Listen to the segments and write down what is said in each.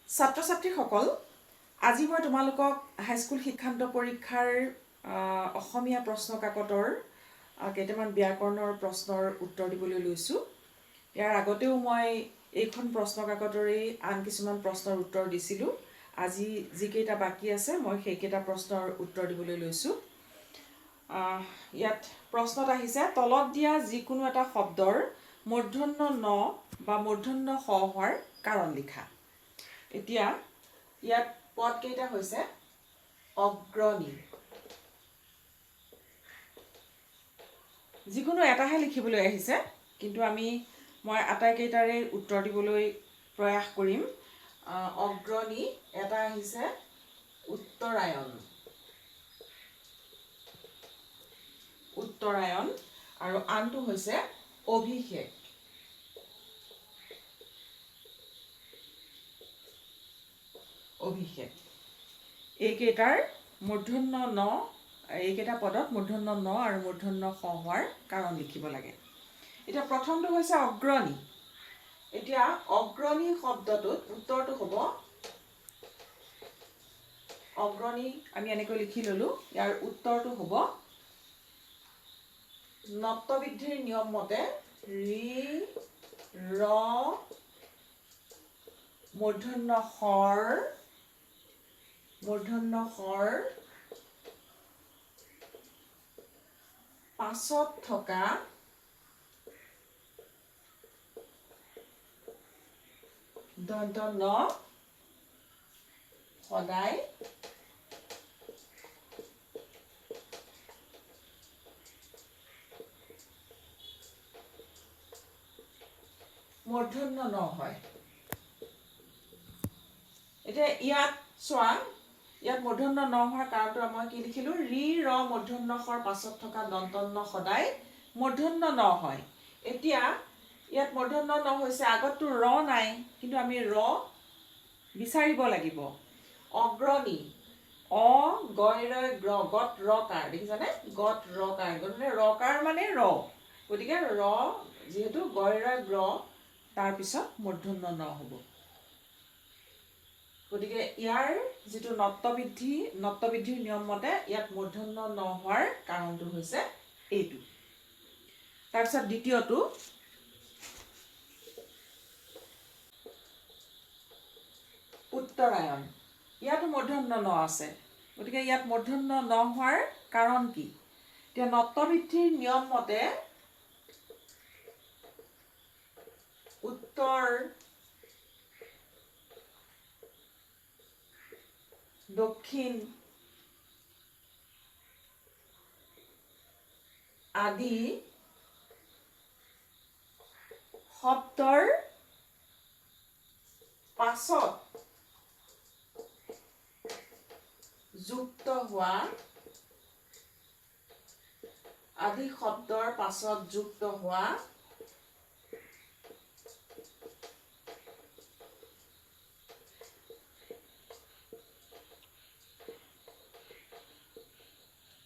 ছাত্ৰ ছাত্ৰীসকল, আজি মই তোমালোকক হাইস্কুল শিক্ষান্ত পৰীক্ষাৰ অসমীয়া প্ৰশ্ন কাকতৰ কেইটামান ব্যাকৰণৰ প্ৰশ্নৰ উত্তৰ দিবলৈ লৈছোঁ। ইয়াৰ আগতেও মই এইখন প্ৰশ্ন কাকতৰেই আন কিছুমান প্ৰশ্নৰ উত্তৰ দিছিলোঁ। আজি যিকেইটা বাকী আছে মই সেইকেইটা প্ৰশ্নৰ উত্তৰ দিবলৈ লৈছোঁ। ইয়াত প্ৰশ্নত আহিছে, তলত দিয়া যিকোনো এটা শব্দৰ মূৰ্ধন্য ন বা মূৰ্ধন্য স হোৱাৰ কাৰণ লিখা। এতিয়া ইয়াত পদকেইটা হৈছে অগ্ৰণী। যিকোনো এটাহে লিখিবলৈ আহিছে, কিন্তু মই আটাইকেইটাৰে উত্তৰ দিবলৈ প্ৰয়াস কৰিম। অগ্ৰণী, এটা আহিছে উত্তৰায়ণ, আৰু আনটো হৈছে অভিষেক। এইকেইটাৰ মূৰ্ধন্য ন, এইকেইটা পদত মূৰ্ধন্য ন আৰু মূৰ্ধন্য স হোৱাৰ কাৰণ লিখিব লাগে। এতিয়া প্ৰথমটো হৈছে অগ্ৰণী। এতিয়া অগ্ৰণী শব্দটোত উত্তৰটো হ'ব, অগ্ৰণী আমি এনেকৈ লিখি ললো, ইয়াৰ উত্তৰটো হ'ব নত্ববৃদ্ধিৰ নিয়ম মতে ৰি ৰ মূৰ্ধন্য শৰ পাছত থকা দন্ত ন সদায় মূৰ্ধন্য ন হয়। এতিয়া ইয়াত চোৱা, ইয়াত মূৰ্ধন্য ন হোৱাৰ কাৰণটো মই কি লিখিলো, ৰি ৰ মূৰ্ধন্য শৰ পাছত থকা দন্ত ন সদায় মূৰ্ধন্য ন হয়। এতিয়া ইয়াত মূৰ্ধন্য ন হৈছে, আগততো ৰ নাই, কিন্তু আমি ৰ বিচাৰিব লাগিব। অগ্ৰণী, অ গয় ৰয় গ্ৰ, গত ৰকাৰ, দেখিছানে? গত ৰকাৰ, গতিকে ৰকাৰ মানে ৰ, গতিকে ৰ যিহেতু গয় ৰয় গ্ৰ, তাৰপিছত মূৰ্ধন্য ন হ'ব। গতিকে ইয়াৰ যিটো নত্ববৃদ্ধিৰ নিয়ম মতে ইয়াত মূৰ্ধন্য ন হোৱাৰ কাৰণটো হৈছে এইটো। তাৰপিছত দ্বিতীয়টো, উত্তৰায়ণ। ইয়াতো মূৰ্ধন্য ন আছে, গতিকে ইয়াত মূৰ্ধন্য ন হোৱাৰ কাৰণ কি? এতিয়া নত্ববৃদ্ধিৰ নিয়ম মতে উত্তৰ, দক্ষিণ আদি শব্দৰ পাছত যুক্ত হোৱা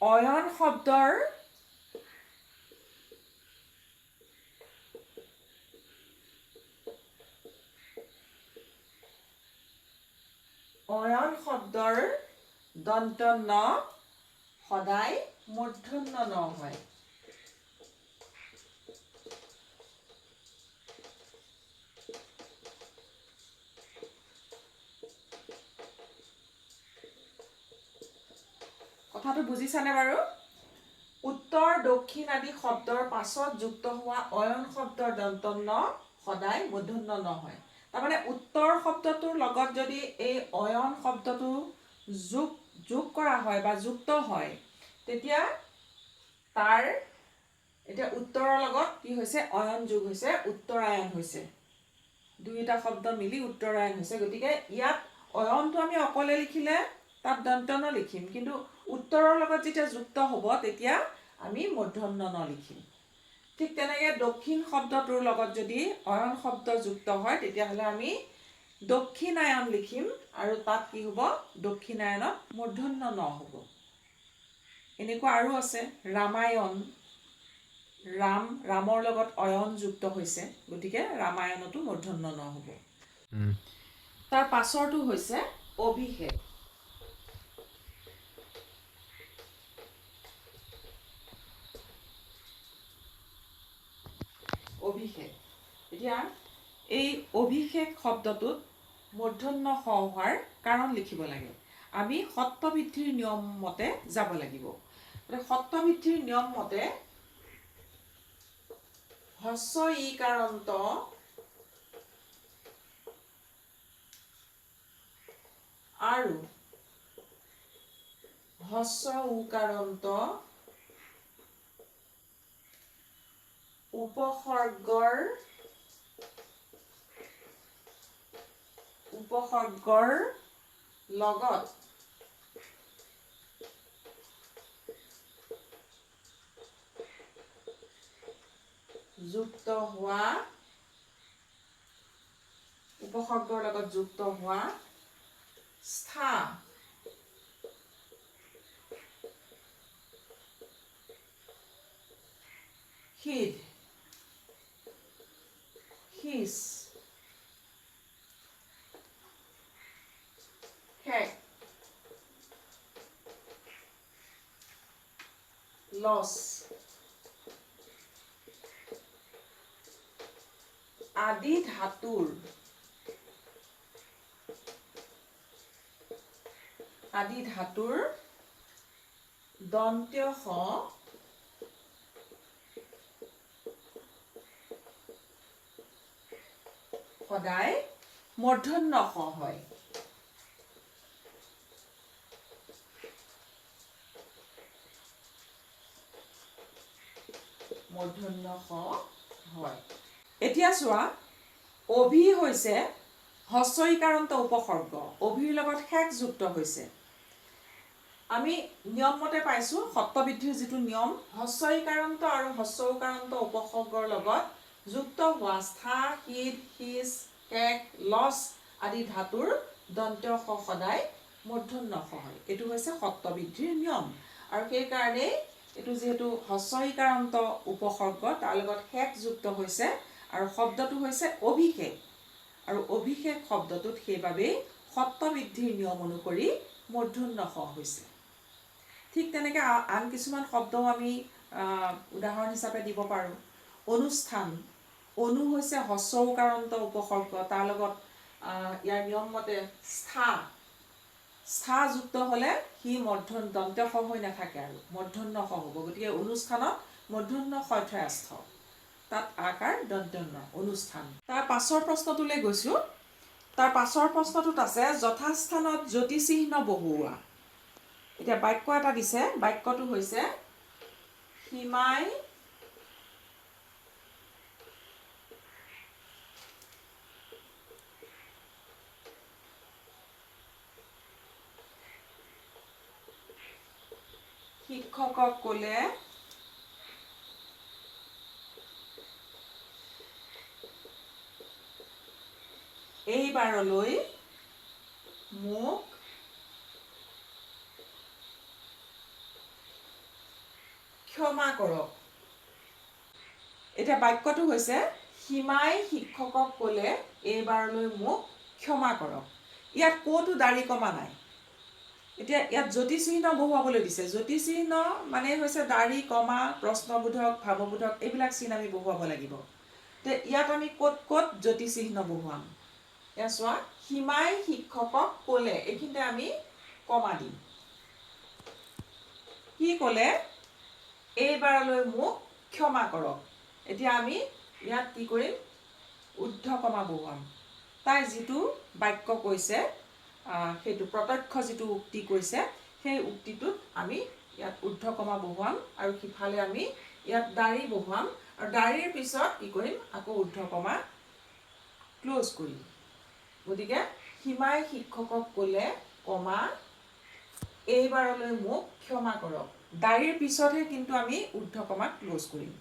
অয়ন শব্দৰ দন্ত ন সদায় মূৰ্ধন্য ন হয়। কথাটো বুজিছানে বাৰু? উত্তৰ, দক্ষিণ আদি শব্দৰ পাছত যুক্ত হোৱা অয়ন শব্দৰ দন্ত ন সদায় মূৰ্ধন্য ন হয়। তাৰমানে উত্তৰ শব্দটোৰ লগত যদি এই অয়ন শব্দটো যোগ কৰা হয় বা যুক্ত হয়, তেতিয়া এতিয়া উত্তৰৰ লগত কি হৈছে, অয়ন যোগ হৈছে, উত্তৰায়ণ হৈছে। দুয়োটা শব্দ মিলি উত্তৰায়ণ হৈছে। গতিকে ইয়াত অয়নটো আমি অকলে লিখিলে তাত দন্ত ন লিখিম, কিন্তু উত্তৰৰ লগত যেতিয়া যুক্ত হ'ব তেতিয়া আমি মূৰ্ধন্য ন লিখিম। ঠিক তেনেকৈ দক্ষিণ শব্দটোৰ লগত যদি অয়ন শব্দ যুক্ত হয়, তেতিয়াহ'লে আমি দক্ষিণায়ন লিখিম, আৰু তাত কি হ'ব, দক্ষিণায়নত মূৰ্ধন্য ন হ'ব। এনেকুৱা আৰু আছে, ৰামায়ণ, ৰামৰ লগত অয়ন যুক্ত হৈছে, গতিকে ৰামায়ণতো মূৰ্ধন্য ন হ'ব। তাৰ পাছৰটো হৈছে অভিষেক। অভিষেক। এতিয়া এই অভিষেক শব্দটোত মূৰ্ধন্য ষ হোৱাৰ কাৰণ লিখিব লাগে। আমি সত্ৰবৃদ্ধিৰ নিয়ম মতে যাব লাগিব। সত্ৰবৃদ্ধিৰ নিয়ম মতে হস্ৰ ইকাৰান্ত আৰু হস্ৰ উকাৰান্ত উপসৰ্গৰ লগত যুক্ত হোৱা স্থা সিধ হিচ হেক লছ আদি ধাতুৰ দন্ত্য স সদায় মূৰ্ধন্য ষ হয়। মূৰ্ধন্য ষ হয়। এতিয়া চোৱা, অভি হৈছে হস্ৰ ইকাৰান্ত উপসৰ্গ। অভিৰ লগত শেষ যুক্ত হৈছে। আমি নিয়ম মতে পাইছোঁ, সত্ৰবৃদ্ধিৰ যিটো নিয়ম, হস্ৰ ইকাৰান্ত আৰু হস্ৰ উকাৰান্ত উপসৰ্গৰ লগত যুক্ত হোৱা স্থা, সিধ, হিচ, কেক, লছ আদি ধাতুৰ দন্ত্য স সদায় মূৰ্ধন্য ষ হয়। এইটো হৈছে সত্ৰবৃদ্ধিৰ নিয়ম। আৰু সেইকাৰণেই এইটো যিহেতু হস্ৰ ইকাৰান্ত উপসৰ্গ, তাৰ লগত শেষ যুক্ত হৈছে আৰু শব্দটো হৈছে অভিষেক। আৰু অভিষেক শব্দটোত সেইবাবেই সত্ৰবৃদ্ধিৰ নিয়ম অনুসৰি মূৰ্ধন্য ষ হৈছে। ঠিক তেনেকৈ আন কিছুমান শব্দও আমি উদাহৰণ হিচাপে দিব পাৰোঁ। অনুষ্ঠান। অনু হৈছে হস্ৰ উকাৰান্ত উপসৰ্গ, তাৰ লগত ইয়াৰ নিয়ম মতে স্থা যুক্ত হ'লে সি দন্ত্য স হৈ নাথাকে আৰু মূৰ্ধন্য ষ হ'ব। গতিকে অনুষ্ঠানত মূৰ্ধন্য ষ ঠাই স্থ, তাত আকাৰ দন্ত্য ন, অনুষ্ঠান। তাৰ পাছৰ প্ৰশ্নটোলৈ গৈছোঁ। তাৰ পাছৰ প্ৰশ্নটোত আছে যথাস্থানত যতিচিহ্ন বহুওৱা। এতিয়া বাক্য এটা দিছে, বাক্যটো হৈছে সীমাই শিক্ষকক ক'লে এইবাৰলৈ মোক ক্ষমা কৰক। এতিয়া বাক্যটো হৈছে সীমাই শিক্ষকক ক'লে এইবাৰলৈ মোক ক্ষমা কৰক। ইয়াত ক'তো দাঢ়ি কমা নাই। এতিয়া ইয়াত যতিচিহ্ন বহুৱাবলৈ দিছে। যতিচিহ্ন মানে হৈছে দাঢ়ি, কমা, প্ৰশ্নবোধক, ভাৱবোধক এইবিলাক চিন আমি বহুৱাব লাগিব। ইয়াত আমি ক'ত যতিচিহ্ন বহুৱাম? এয়া চোৱা, সীমাই শিক্ষকক ক'লে, এইখিনিতে আমি কমা দিম। কি ক'লে? এইবাৰলৈ মোক ক্ষমা কৰক। এতিয়া আমি ইয়াত কি কৰিম? ঊৰ্ধ্ব কমা বহুৱাম। তাই যিটো বাক্য কৈছে, সেইটো প্ৰত্যক্ষ যিটো উক্তি কৈছে, সেই উক্তিটোত আমি ইয়াত ঊৰ্ধ্ব কমা বহুৱাম আৰু সিফালে আমি ইয়াত দাঢ়ি বহুৱাম। আৰু দাঢ়িৰ পিছত কি কৰিম? আকৌ ঊৰ্ধ্ব কমা ক্ল'জ কৰিম। গতিকে সীমাই শিক্ষকক ক'লে, কমা, এইবাৰলৈ মোক ক্ষমা কৰক। দাঢ়িৰ পিছতহে কিন্তু আমি ঊৰ্ধ্ব কমা ক্ল'জ কৰিম।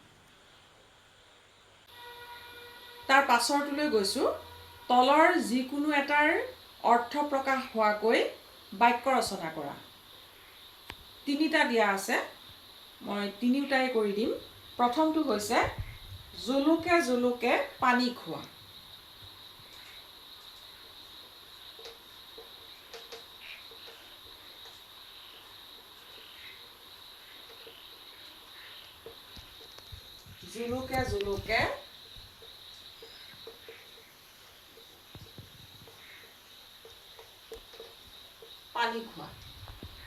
তাৰ পাছৰটোলৈ গৈছোঁ। তলৰ যিকোনো এটাৰ অৰ্থ প্ৰকাশ হোৱাকৈ বাক্য ৰচনা কৰা। তিনিটা দিয়া আছে, মই তিনিওটাই কৰি দিম। প্ৰথমটো হৈছে জুলুকে জুলুকে পানী খোৱা। জুলুকে জুলুকে পানী খোৱা।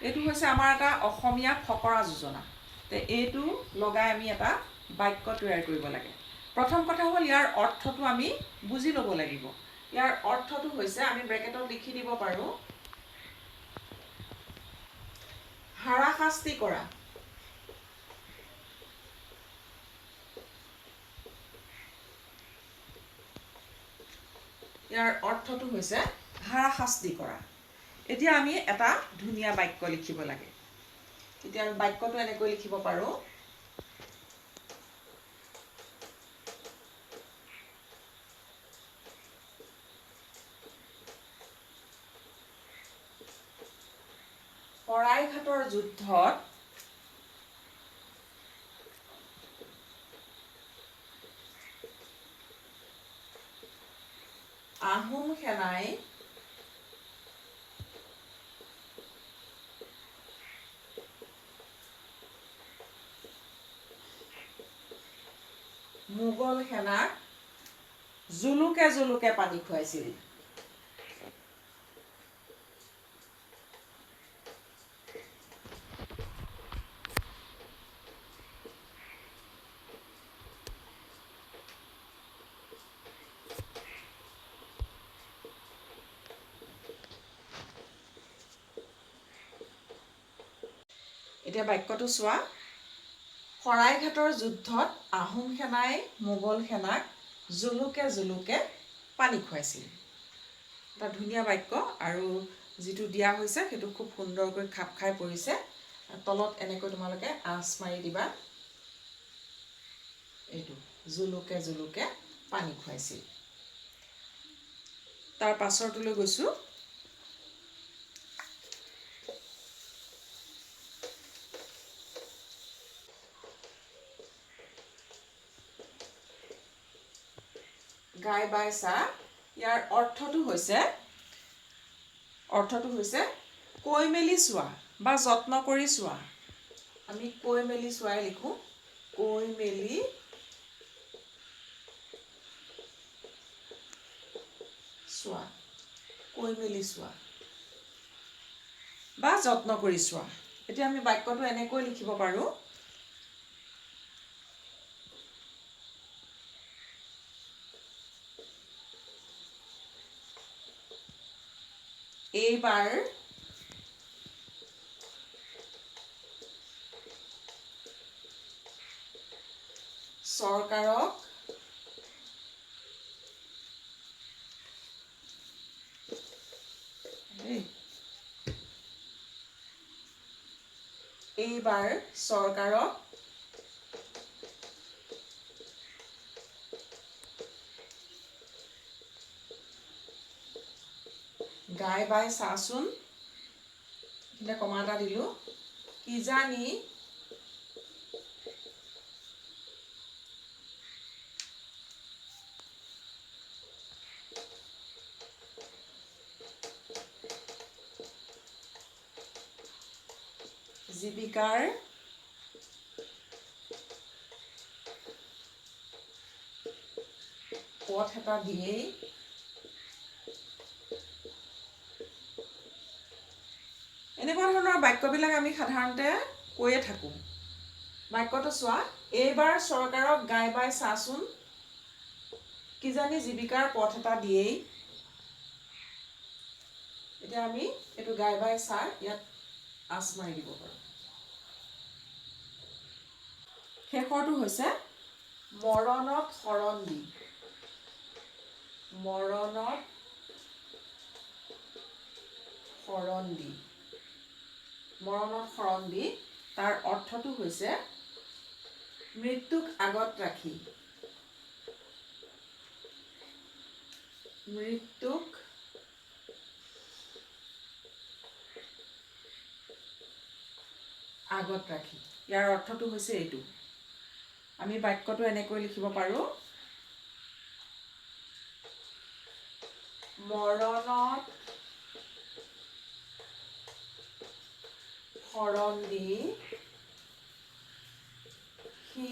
এইটো হৈছে আমাৰ এটা অসমীয়া ফকৰা যোজনা। এইটো লগাই আমি এটা বাক্য তৈয়াৰ কৰিব লাগে। প্ৰথম কথা হ'ল ইয়াৰ অৰ্থটো আমি বুজি ল'ব লাগিব। ইয়াৰ অৰ্থটো হৈছে আমি ব্ৰেকেটত লিখি দিব পাৰোঁ, হাৰাশাস্তি কৰা। ইয়াৰ অৰ্থটো হৈছে হাৰাশাস্তি কৰা। এতিয়া আমি এটা ধুনীয়া বাক্য লিখিব লাগে। এতিয়া আমি বাক্যটো এনেকৈ লিখিব পাৰোঁ, শৰাইঘাটৰ যুদ্ধত আহোম সেনাই মোগল সেনাক জুলুকে জুলুকে পানী খুৱাইছিল। এতিয়া বাক্যটো চোৱা, শৰাইঘাটৰ যুদ্ধত আহোম সেনাই মোগল সেনাক জুলুকে জুলুকে পানী খুৱাইছিল। এটা ধুনীয়া বাক্য, আৰু যিটো দিয়া হৈছে সেইটো খুব সুন্দৰকৈ খাপ খাই পৰিছে। তলত এনেকৈ তোমালোকে আঁচ মাৰি দিবা, এইটো জুলুকে জুলুকে পানী খুৱাইছিল। তাৰ পাছৰটোলৈ গৈছোঁ, গাই বাই চা। ইয়াৰ অৰ্থটো হৈছে কৈ মেলি চোৱা বা যত্ন কৰি চোৱা। আমি কৈ মেলি চোৱাই লিখোঁ, কৈ মেলি চোৱা, কৈ মেলি চোৱা বা যত্ন কৰি চোৱা। এতিয়া আমি বাক্যটো এনেকৈ লিখিব পাৰোঁ, এইবাৰ চৰকাৰক গাই বাই চাচোন, এতিয়া কমা এটা দিলোঁ, কিজানি জীৱিকাৰ পথ এটা দিয়েই এনেকুৱা ধৰণৰ বাক্যবিলাক আমি সাধাৰণতে কৈয়ে থাকোঁ। বাক্যটো চোৱা, এইবাৰ চৰকাৰক গাই বাই চাচোন, কিজানি জীৱিকাৰ পথ এটা দিয়েই। এতিয়া আমি এইটো গাই বাই চা ইয়াত আঁচ মাৰি দিব পাৰোঁ। শেষৰটো হৈছে মৰণত শৰণ দি। মৰণত শৰণ দি। মৰণত শৰণ দি, তাৰ অৰ্থটো হৈছে মৃত্যুক আগত ৰাখি। মৃত্যুক আগত ৰাখি। ইয়াৰ অৰ্থটো হৈছে এইটো। আমি বাক্যটো এনেকৈ লিখিব পাৰোঁ, মৰণত শৰণ দি সি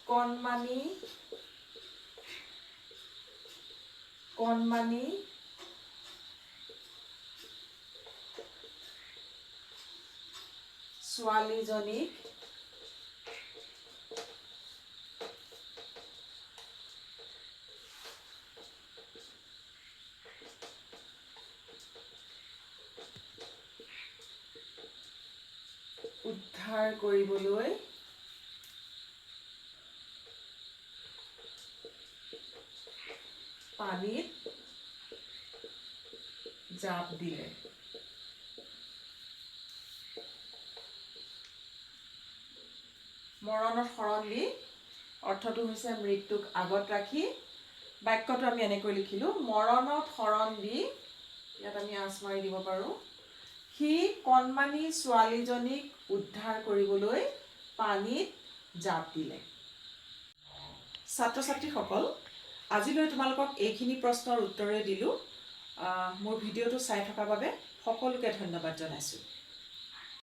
কণমানি ছোৱালীজনীক উদ্ধাৰ কৰিবলৈ পানীত জাপ দিলে। মৰণত শৰণ দি অৰ্থটো হৈছে মৃত্যুক আগত ৰাখি। বাক্যটো আমি এনেকৈ লিখিলোঁ, মৰণত শৰণ দি, ইয়াত আমি আঁচ মাৰি দিব পাৰোঁ, সি কণমানি ছোৱালীজনীক উদ্ধাৰ কৰিবলৈ পানীত জাপ দিলে। ছাত্ৰ ছাত্ৰীসকল, আজিলৈ তোমালোকক এইখিনি প্ৰশ্নৰ উত্তৰে দিলোঁ। মোৰ ভিডিঅ'টো চাই থকাৰ বাবে সকলোকে ধন্যবাদ জনাইছোঁ।